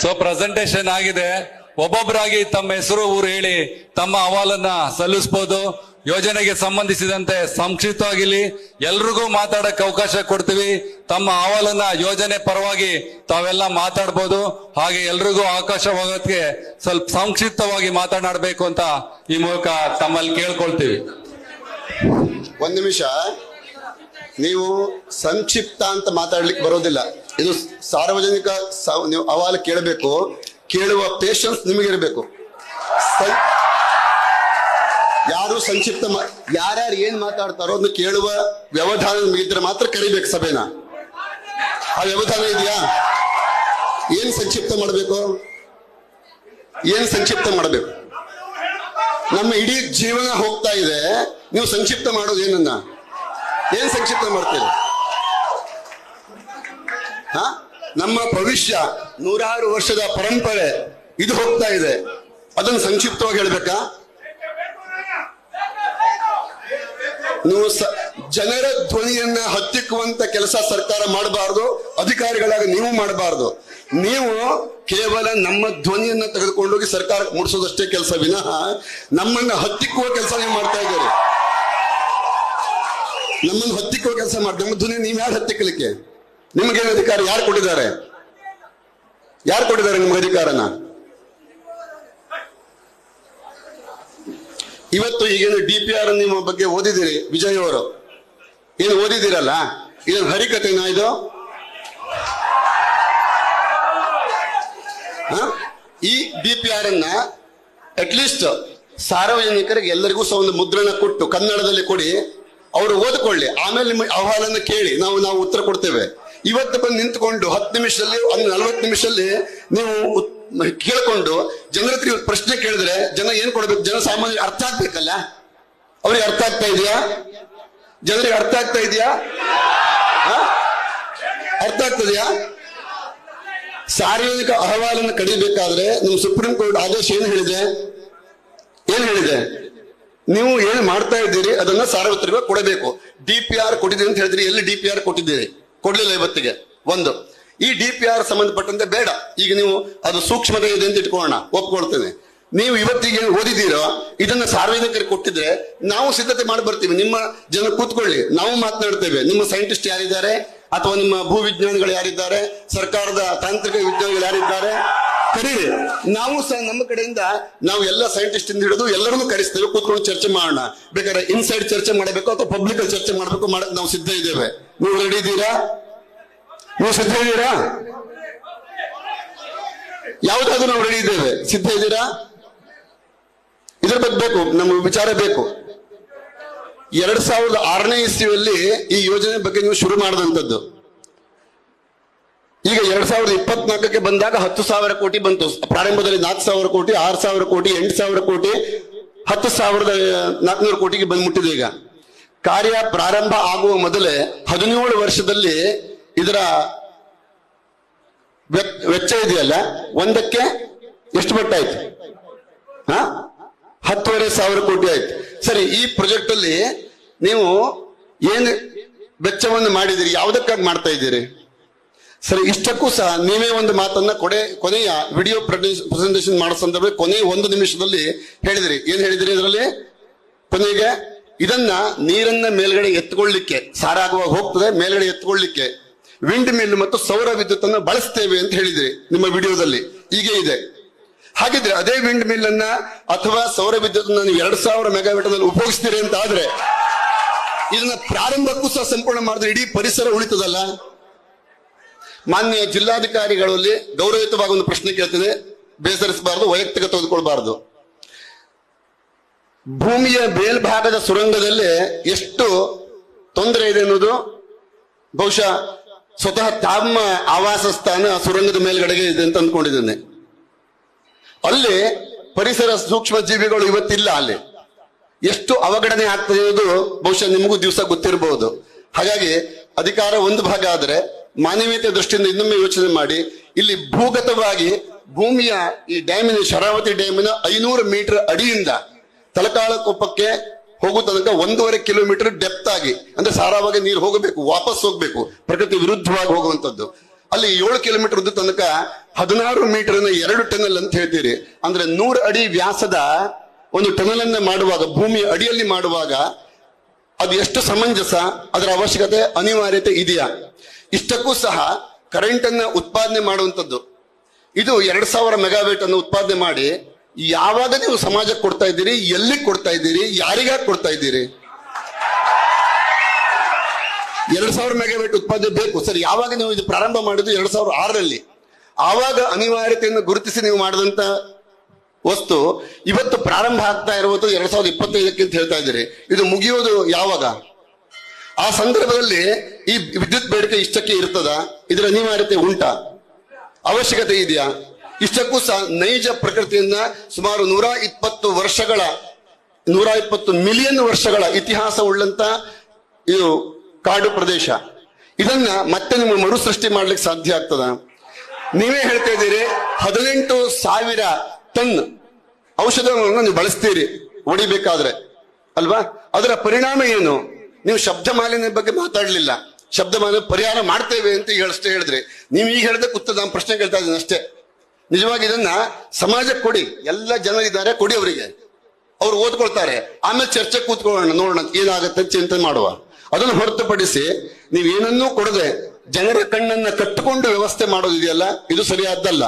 So presentation ಆಗಿದೆ. ಒಬ್ಬೊಬ್ಬರಾಗಿ ತಮ್ಮ ಹೆಸರು ಊರು ಹೇಳಿ ತಮ್ಮ ಅಹವಾಲನ್ನ ಸಲ್ಲಿಸಬಹುದು. ಯೋಜನೆಗೆ ಸಂಬಂಧಿಸಿದಂತೆ ಸಂಕ್ಷಿಪ್ತವಾಗಿಲಿ ಎಲ್ರಿಗೂ ಮಾತಾಡಕ್ಕೆ ಅವಕಾಶ ಕೊಡ್ತೀವಿ. ತಮ್ಮ ಅಹವಾಲನ್ನ ಯೋಜನೆ ಪರವಾಗಿ ತಾವೆಲ್ಲ ಮಾತಾಡ್ಬೋದು. ಹಾಗೆ ಎಲ್ರಿಗೂ ಅವಕಾಶವಾಗೋದಕ್ಕೆ ಸ್ವಲ್ಪ ಸಂಕ್ಷಿಪ್ತವಾಗಿ ಮಾತನಾಡಬೇಕು ಅಂತ ಈ ಮೂಲಕ ತಮ್ಮಲ್ಲಿ ಕೇಳ್ಕೊಳ್ತೀವಿ. ಒಂದ್ ನಿಮಿಷ, ನೀವು ಸಂಕ್ಷಿಪ್ತ ಅಂತ ಮಾತಾಡ್ಲಿಕ್ಕೆ ಬರೋದಿಲ್ಲ. ಇದು ಸಾರ್ವಜನಿಕ ನೀವು ಅಹವಾಲು ಕೇಳಬೇಕು. ಕೇಳುವ ಪೇಷನ್ಸ್ ನಿಮಗಿರಬೇಕು. ಯಾರು ಸಂಕ್ಷಿಪ್ತ ಯಾರ್ಯಾರು ಏನ್ ಮಾತಾಡ್ತಾರೋ ಅದನ್ನ ಕೇಳುವ ವ್ಯವಧಾನ ನಿಮಗಿದ್ರೆ ಮಾತ್ರ ಕರಿಬೇಕು ಸಭೆನ. ಆ ವ್ಯವಧಾನ ಇದೆಯಾ? ಏನ್ ಸಂಕ್ಷಿಪ್ತ ಮಾಡಬೇಕು? ಏನ್ ಸಂಕ್ಷಿಪ್ತ ಮಾಡಬೇಕು? ನಮ್ಮ ಇಡೀ ಜೀವನ ಹೋಗ್ತಾ ಇದೆ, ನೀವು ಸಂಕ್ಷಿಪ್ತ ಮಾಡೋದು ಏನನ್ನ? ಏನ್ ಸಂಕ್ಷಿಪ್ತ ಮಾಡ್ತೀರಿ? ನಮ್ಮ ಭವಿಷ್ಯ 100 ವರ್ಷದ ಪರಂಪರೆ ಇದು ಹೋಗ್ತಾ ಇದೆ, ಅದನ್ನು ಸಂಕ್ಷಿಪ್ತವಾಗಿ ಹೇಳ್ಬೇಕಾ? ನೀವು ಜನರ ಧ್ವನಿಯನ್ನ ಹತ್ತಿಕ್ಕುವಂತ ಕೆಲಸ ಸರ್ಕಾರ ಮಾಡಬಾರ್ದು, ಅಧಿಕಾರಿಗಳಾಗಿ ನೀವು ಮಾಡಬಾರ್ದು. ನೀವು ಕೇವಲ ನಮ್ಮ ಧ್ವನಿಯನ್ನ ತೆಗೆದುಕೊಂಡೋಗಿ ಸರ್ಕಾರ ಮುಡಿಸೋದಷ್ಟೇ ಕೆಲಸ ವಿನಃ ನಮ್ಮನ್ನ ಹತ್ತಿಕ್ಕುವ ಕೆಲಸ ನೀವು ಮಾಡ್ತಾ ಇದ್ದೀರಿ. ನಮ್ಮನ್ನು ಹತ್ತಿಕ್ಕುವ ಕೆಲಸ ಮಾಡಿ ನಮ್ಮ ಧ್ವನಿ ನೀವು ಯಾರು ಹತ್ತಿಕ್ಕಲಿಕ್ಕೆ? ನಿಮಗೇನು ಅಧಿಕಾರ ಯಾರು ಕೊಟ್ಟಿದ್ದಾರೆ? ಯಾರು ಕೊಟ್ಟಿದ್ದಾರೆ ನಿಮ್ಗೆ ಅಧಿಕಾರನ? ಇವತ್ತು ಈಗೇನು DPR ನಿಮ್ಮ ಬಗ್ಗೆ ಓದಿದಿರಿ, ವಿಜಯ್ ಅವರು ಏನು ಓದಿದಿರಲ್ಲ, ಇದನ್ನು ಹರಿಕತೆನಾ ಇದು? ಈ DPR ಅನ್ನ ಅಟ್ಲೀಸ್ಟ್ ಸಾರ್ವಜನಿಕರಿಗೆ ಎಲ್ಲರಿಗೂ ಸಹ ಒಂದು ಮುದ್ರಣ ಕೊಟ್ಟು ಕನ್ನಡದಲ್ಲಿ ಕೊಡಿ, ಅವರು ಓದ್ಕೊಳ್ಳಿ. ಆಮೇಲೆ ನಿಮ್ಮ ಅಹವಾಲನ್ನು ಕೇಳಿ ನಾವು ಉತ್ತರ ಕೊಡ್ತೇವೆ. ಇವತ್ತು ಬಂದು ನಿಂತ್ಕೊಂಡು 10 ನಿಮಿಷದಲ್ಲಿ 40 ನಿಮಿಷದಲ್ಲಿ ನೀವು ಕೇಳ್ಕೊಂಡು ಜನರ ಹತ್ರ ಪ್ರಶ್ನೆ ಕೇಳಿದ್ರೆ ಜನ ಏನ್ ಕೊಡ್ಬೇಕು? ಜನ ಸಾಮಾನ್ಯ ಅರ್ಥ ಆಗ್ಬೇಕಲ್ಲ. ಅವ್ರಿಗೆ ಅರ್ಥ ಆಗ್ತಾ ಇದೆಯಾ? ಜನರಿಗೆ ಅರ್ಥ ಆಗ್ತಾ ಇದೆಯಾ? ಅರ್ಥ ಆಗ್ತದೆಯಾ? ಸಾರ್ವಜನಿಕ ಅಹವಾಲನ್ನು ಕಡಿಬೇಕಾದ್ರೆ ನಿಮ್ ಸುಪ್ರೀಂ ಕೋರ್ಟ್ ಆದೇಶ ಏನ್ ಹೇಳಿದೆ? ನೀವು ಏನು ಮಾಡ್ತಾ ಇದ್ದೀರಿ ಅದನ್ನ ಸಾರ್ವತ್ರಿಕವಾಗಿ ಕೊಡಬೇಕು. DPR ಕೊಟ್ಟಿದ್ದೀರಿ ಅಂತ ಹೇಳಿದ್ರಿ, ಎಲ್ಲಿ DPR ಕೊಟ್ಟಿದ್ದೀರಿ? ಕೊಡ್ಲಿಲ್ಲ ಇವತ್ತಿಗೆ. ಒಂದು ಈ DPR ಸಂಬಂಧಪಟ್ಟಂತೆ ಬೇಡ, ಈಗ ನೀವು ಅದು ಸೂಕ್ಷ್ಮತೆ ಇದೆ ಅಂತ ಇಟ್ಕೊಳ್ಳೋಣ, ಒಪ್ಕೊಳ್ತೇನೆ. ನೀವು ಇವತ್ತಿಗೆ ಓದಿದ್ದೀರೋ ಇದನ್ನ ಸಾರ್ವಜನಿಕರಿಗೆ ಕೊಟ್ಟಿದ್ರೆ ನಾವು ಸಿದ್ಧತೆ ಮಾಡಿ ಬರ್ತೀವಿ. ನಿಮ್ಮ ಜನ ಕೂತ್ಕೊಳ್ಳಿ, ನಾವು ಮಾತನಾಡ್ತೇವೆ. ನಿಮ್ಮ ಸೈಂಟಿಸ್ಟ್ ಯಾರಿದ್ದಾರೆ ಅಥವಾ ನಿಮ್ಮ ಭೂ ವಿಜ್ಞಾನಿಗಳು ಯಾರಿದ್ದಾರೆ, ಸರ್ಕಾರದ ತಾಂತ್ರಿಕ ವಿಜ್ಞಾನಿಗಳು ಯಾರಿದ್ದಾರೆ, ಕರೀರಿ. ನಾವು ಸಹ ನಮ್ಮ ಕಡೆಯಿಂದ ನಾವು ಎಲ್ಲ ಸೈಂಟಿಸ್ಟ್ ಇಂದ ಹಿಡಿದು ಎಲ್ಲರನ್ನೂ ಕರೆಸ್ತೇವೆ, ಕೂತ್ಕೊಂಡು ಚರ್ಚೆ ಮಾಡೋಣ. ಬೇಕಾದ್ರೆ ಇನ್ಸೈಡ್ ಚರ್ಚೆ ಮಾಡಬೇಕು ಅಥವಾ ಪಬ್ಲಿಕ್ ಅಲ್ಲಿ ಚರ್ಚೆ ಮಾಡಬೇಕು, ಮಾಡಕ್ ನಾವು ಸಿದ್ಧ ಇದ್ದೇವೆ. ನೀವು ರೆಡಿ ಇದ್ದೀರಾ? ನೀವು ಸಿದ್ಧ ಇದ್ದೀರಾ? ಯಾವುದಾದ್ರೂ ನಾವು ರೆಡಿ ಇದ್ದೇವೆ, ಸಿದ್ಧ ಇದ್ದೀರಾ? ಇದ್ರ ಬಗ್ಗೆ ಬೇಕು, ನಮ್ಮ ವಿಚಾರ ಬೇಕು. 2006ನೇ ಇಸ್ವಿಯಲ್ಲಿ ಈ ಯೋಜನೆ ಬಗ್ಗೆ ನೀವು ಶುರು ಮಾಡಿದಂಥದ್ದು. ಈಗ 2024ಕ್ಕೆ ಬಂದಾಗ 10,000 ಕೋಟಿ ಬಂತು. ಪ್ರಾರಂಭದಲ್ಲಿ 4,000 ಕೋಟಿ, 6,000 ಕೋಟಿ, 8,000 ಕೋಟಿ, 10,400 ಕೋಟಿಗೆ ಬಂದ್ಬಿಟ್ಟಿದೆ. ಈಗ ಕಾರ್ಯ ಪ್ರಾರಂಭ ಆಗುವ ಮೊದಲೇ 17 ವರ್ಷದಲ್ಲಿ ಇದರ ವೆಚ್ಚ ಇದೆಯಲ್ಲ, ಒಂದಕ್ಕೆ ಎಷ್ಟು ಮಟ್ಟ ಆಯ್ತು? 10,500 ಕೋಟಿ ಆಯ್ತು. ಸರಿ, ಈ ಪ್ರಾಜೆಕ್ಟ್ ಅಲ್ಲಿ ನೀವು ಏನು ವೆಚ್ಚವನ್ನು ಮಾಡಿದಿರಿ, ಯಾವುದಕ್ಕಾಗಿ ಮಾಡ್ತಾ ಇದ್ದೀರಿ? ಸರಿ, ಇಷ್ಟಕ್ಕೂ ಸಹ ನೀವೇ ಒಂದು ಮಾತನ್ನ ಕೊನೆಯ ವಿಡಿಯೋ ಪ್ರೆಸೆಂಟೇಷನ್ ಮಾಡೋ ಸಂದರ್ಭದಲ್ಲಿ ಕೊನೆಯ 1 ನಿಮಿಷದಲ್ಲಿ ಹೇಳಿದಿರಿ. ಏನ್ ಹೇಳಿದಿರಿ ಇದರಲ್ಲಿ? ಕೊನೆಗೆ ಇದನ್ನ ನೀರನ್ನ ಮೇಲ್ಗಡೆ ಎತ್ಕೊಳ್ಳಿಕ್ಕೆ, ಸಾರಾಗುವಾಗ ಹೋಗ್ತದೆ, ಮೇಲ್ಗಡೆ ಎತ್ಕೊಳ್ಳಿಕ್ಕೆ ವಿಂಡ್ ಮಿಲ್ ಮತ್ತು ಸೌರ ವಿದ್ಯುತ್ ಅನ್ನು ಬಳಸ್ತೇವೆ ಅಂತ ಹೇಳಿದ್ರಿ ನಿಮ್ಮ ವಿಡಿಯೋದಲ್ಲಿ. ಈಗ ಇದೆ. ಹಾಗಿದ್ರೆ ಅದೇ ವಿಂಡ್ ಮಿಲ್ ಅನ್ನ ಅಥವಾ ಸೌರ ವಿದ್ಯುತ್ ನೀವು 2,000 ಮೆಗಾವ್ಯಾಟ್ ನಲ್ಲಿ ಉಪಯೋಗಿಸ್ತೀರಿ ಅಂತ ಆದ್ರೆ ಇದನ್ನ ಪ್ರಾರಂಭಕ್ಕೂ ಸಹ ಸಂಪೂರ್ಣ ಮಾಡಿದ್ರೆ ಇಡೀ ಪರಿಸರ ಉಳಿತದಲ್ಲ. ಮಾನ್ಯ ಜಿಲ್ಲಾಧಿಕಾರಿಗಳಲ್ಲಿ ಗೌರವಯುತವಾಗಿ ಒಂದು ಪ್ರಶ್ನೆ ಕೇಳ್ತೇನೆ, ಬೇಸರಿಸಬಾರದು, ವೈಯಕ್ತಿಕ ತೆಗೆದುಕೊಳ್ಬಾರದು. ಭೂಮಿಯ ಮೇಲ್ಭಾಗದ ಸುರಂಗದಲ್ಲಿ ಎಷ್ಟು ತೊಂದರೆ ಇದೆ ಅನ್ನೋದು ಬಹುಶಃ ಸ್ವತಃ ತಮ್ಮ ಆವಾಸ ಸ್ಥಾನ ಸುರಂಗದ ಮೇಲ್ಗಡೆಗೆ ಇದೆ ಅಂತ ಅಂದ್ಕೊಂಡಿದ್ದೇನೆ. ಅಲ್ಲಿ ಪರಿಸರ ಸೂಕ್ಷ್ಮ ಜೀವಿಗಳು ಇವತ್ತಿಲ್ಲ. ಅಲ್ಲಿ ಎಷ್ಟು ಅವಘಡನೆ ಆಗ್ತದೆ ಅನ್ನೋದು ಬಹುಶಃ ನಿಮಗೂ ದಿವಸ ಗೊತ್ತಿರಬಹುದು. ಹಾಗಾಗಿ ಅಧಿಕಾರ ಒಂದು ಭಾಗ ಆದ್ರೆ ಮಾನವೀಯತೆ ದೃಷ್ಟಿಯಿಂದ ಇನ್ನೊಮ್ಮೆ ಯೋಚನೆ ಮಾಡಿ. ಇಲ್ಲಿ ಭೂಗತವಾಗಿ ಭೂಮಿಯ ಈ ಡ್ಯಾಮಿನ, ಶರಾವತಿ ಡ್ಯಾಮಿನ 500 ಮೀಟರ್ ಅಡಿಯಿಂದ ತಲಕಾಳಕೊಪ್ಪಕ್ಕೆ ಹೋಗೋ ತನಕ 1.5 ಕಿಲೋಮೀಟರ್ ಡೆಪ್ತ್ ಆಗಿ, ಅಂದ್ರೆ ಸಾರಾವಾಗಿ ನೀರು ಹೋಗಬೇಕು, ವಾಪಸ್ ಹೋಗ್ಬೇಕು, ಪ್ರಕೃತಿ ವಿರುದ್ಧವಾಗಿ ಹೋಗುವಂತದ್ದು. ಅಲ್ಲಿ 7 ಕಿಲೋಮೀಟರ್ ಉದ್ದ ತನಕ 16 ಮೀಟರ್ 2 ಟನಲ್ ಅಂತ ಹೇಳ್ತೀರಿ. ಅಂದ್ರೆ 100 ಅಡಿ ವ್ಯಾಸದ ಒಂದು ಟನಲ್ ಅನ್ನ ಮಾಡುವಾಗ, ಭೂಮಿಯ ಅಡಿಯಲ್ಲಿ ಮಾಡುವಾಗ ಅದು ಎಷ್ಟು ಸಮಂಜಸ, ಅದರ ಅವಶ್ಯಕತೆ ಅನಿವಾರ್ಯತೆ ಇದೆಯಾ? ಇಷ್ಟಕ್ಕೂ ಸಹ ಕರೆಂಟ್ ಅನ್ನ ಉತ್ಪಾದನೆ ಮಾಡುವಂಥದ್ದು ಇದು 2000 ಮೆಗಾವೇಟ್ ಅನ್ನು ಉತ್ಪಾದನೆ ಮಾಡಿ ಯಾವಾಗ ನೀವು ಸಮಾಜಕ್ಕೆ ಕೊಡ್ತಾ ಇದ್ದೀರಿ, ಎಲ್ಲಿ ಕೊಡ್ತಾ ಇದ್ದೀರಿ, ಯಾರಿಗಾಗಿ ಕೊಡ್ತಾ ಇದ್ದೀರಿ? 2000 ಮೆಗಾವೇಟ್ ಉತ್ಪಾದನೆ ಬೇಕು ಸರ್. ಯಾವಾಗ ನೀವು ಇದು ಪ್ರಾರಂಭ ಮಾಡಿದ್ದು 2006ರಲ್ಲಿ. ಆವಾಗ ಅನಿವಾರ್ಯತೆಯನ್ನು ಗುರುತಿಸಿ ನೀವು ಮಾಡಿದಂತ ವಸ್ತು ಇವತ್ತು ಪ್ರಾರಂಭ ಆಗ್ತಾ ಇರುವುದು 2025ಕ್ಕೆ ಅಂತ ಹೇಳ್ತಾ ಇದ್ದೀರಿ. ಇದು ಮುಗಿಯೋದು ಯಾವಾಗ? ಆ ಸಂದರ್ಭದಲ್ಲಿ ಈ ವಿದ್ಯುತ್ ಬೇಡಿಕೆ ಇಷ್ಟಕ್ಕೆ ಇರ್ತದ? ಇದರ ಅನಿವಾರ್ಯತೆ ಉಂಟಾ? ಅವಶ್ಯಕತೆ ಇದೆಯಾ? ಇಷ್ಟಕ್ಕೂ ಸಹ ನೈಜ ಪ್ರಕೃತಿಯನ್ನ ಸುಮಾರು 120 ಮಿಲಿಯನ್ ವರ್ಷಗಳ ಇತಿಹಾಸ ಉಳ್ಳಂತ ಇದು ಕಾಡು ಪ್ರದೇಶ. ಇದನ್ನ ಮತ್ತೆ ನೀವು ಮರುಸೃಷ್ಟಿ ಮಾಡ್ಲಿಕ್ಕೆ ಸಾಧ್ಯ ಆಗ್ತದ? ನೀವೇ ಹೇಳ್ತಾ ಇದ್ದೀರಿ 18,000 ಟನ್ ಔಷಧವನ್ನು ನೀವು ಬಳಸ್ತೀರಿ ಹೊಡಿಬೇಕಾದ್ರೆ ಅಲ್ವಾ? ಅದರ ಪರಿಣಾಮ ಏನು? ನೀವು ಶಬ್ದ ಮಾಲಿನ್ಯ ಬಗ್ಗೆ ಮಾತಾಡ್ಲಿಲ್ಲ. ಶಬ್ದ ಮಾಲಿನ್ಯ ಪರಿಹಾರ ಮಾಡ್ತೇವೆ ಅಂತ ಅಷ್ಟೇ ಹೇಳಿದ್ರಿ. ನೀವು ಈಗ ಹೇಳಿದ್ರೆ ಕೂತ ನಾನು ಪ್ರಶ್ನೆ ಕೇಳ್ತಾ ಇದ್ದೀನಿ ಅಷ್ಟೇ. ನಿಜವಾಗಿ ಇದನ್ನ ಸಮಾಜಕ್ಕೆ ಕೊಡಿ. ಎಲ್ಲ ಜನರಿದ್ದಾರೆ, ಕೊಡಿ ಅವರಿಗೆ, ಅವ್ರು ಓದ್ಕೊಳ್ತಾರೆ. ಆಮೇಲೆ ಚರ್ಚೆ ಕೂತ್ಕೊಳ್ಳೋಣ, ನೋಡೋಣ ಏನಾಗತ್ತೆ ಚಿಂತನೆ ಮಾಡುವ. ಅದನ್ನು ಹೊರತುಪಡಿಸಿ ನೀವೇನನ್ನೂ ಕೊಡದೆ ಜನರ ಕಣ್ಣನ್ನ ಕಟ್ಟಿಕೊಂಡು ವ್ಯವಸ್ಥೆ ಮಾಡೋದಿದೆಯಲ್ಲ, ಇದು ಸರಿಯಾದ್ದಲ್ಲ.